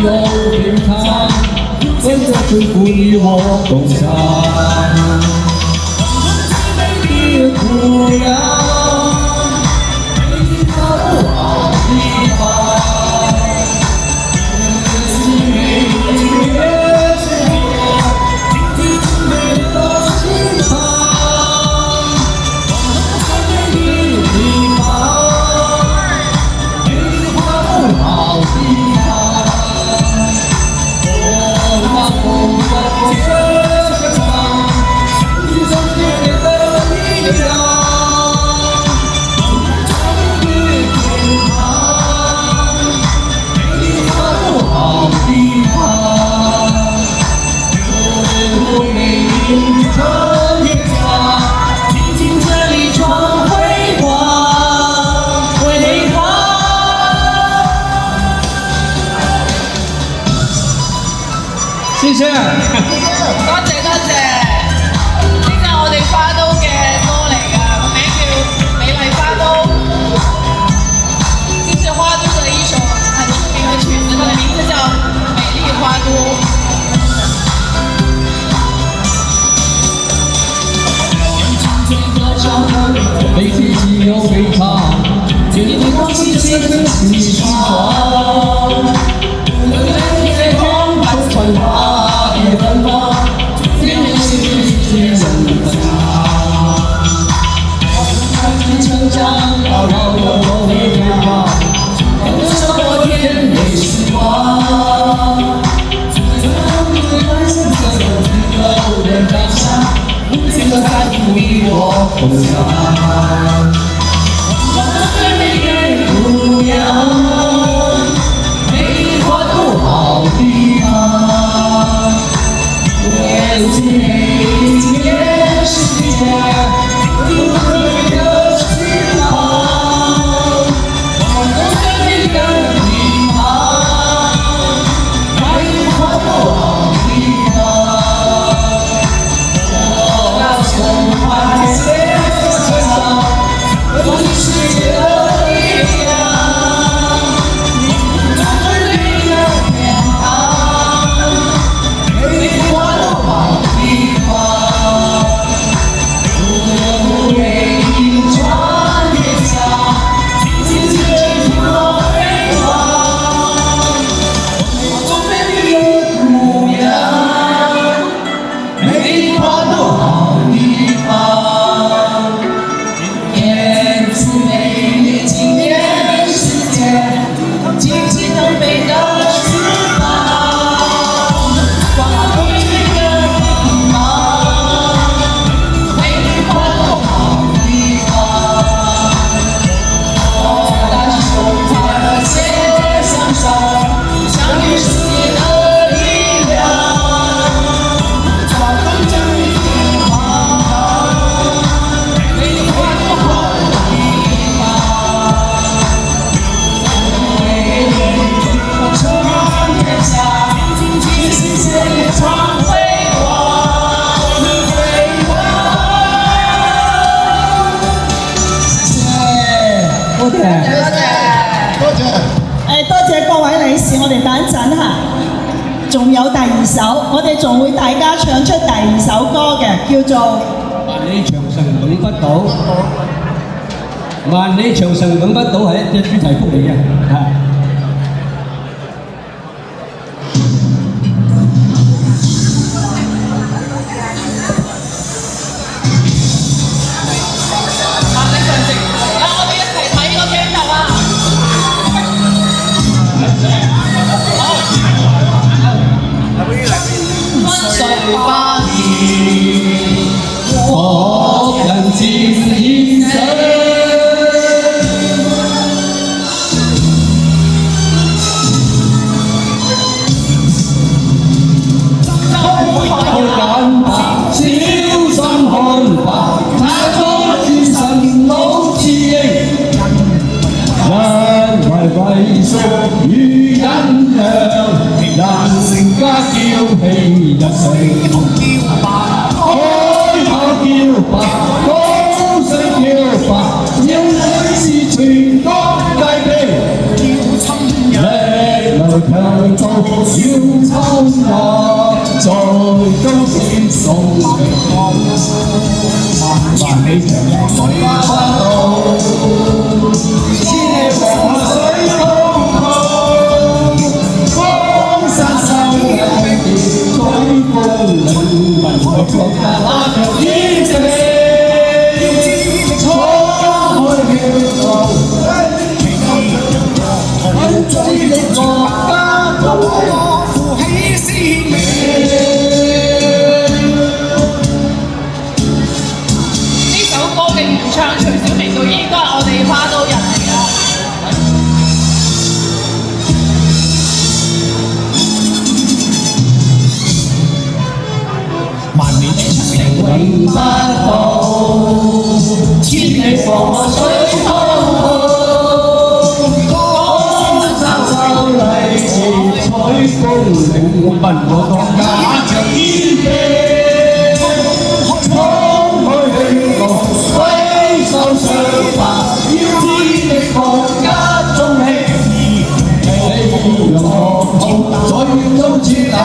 有平常，跟着祝福与我共享。最美的姑娘，美好不好地方。謝謝，多謝多謝，呢隻我哋花都嘅歌嚟㗎，個名叫《美麗花都》，這是花都的一首很出名的曲子，它的名字叫《美麗花都》。悲喜既有悲傷，天天光氣皆跟心情爽。繁华也繁华，天天是天人的家。看见成长，老老有我的变化，感受生活甜美时光。最开心的自由的当下，无尽的财富与我共享。最美的姑娘，美花都好地方。如今每天世界有很美的地方，我们最美的地方，美花都好地方。我要从花谢身上，有你世界的力量。我哋等陣嚇，仲有第二首，我哋仲會大家唱出第二首歌嘅，叫做《萬里長城永不倒》。萬里長城永不倒係一隻主題曲嚟嘅嚇。強渡小秋樂，在高山送陽光，萬里長城水不到，千里黃河水滔滔，江山秀麗，吹風領民國國家拉長天際。唱徐小明導演應該係我哋花都人嚟㗎。萬里長城永不到，千里黃河水滔滔，江山秀麗，吹風領民我國家長天地。上吧，要天的國家中興，氣若在高處大。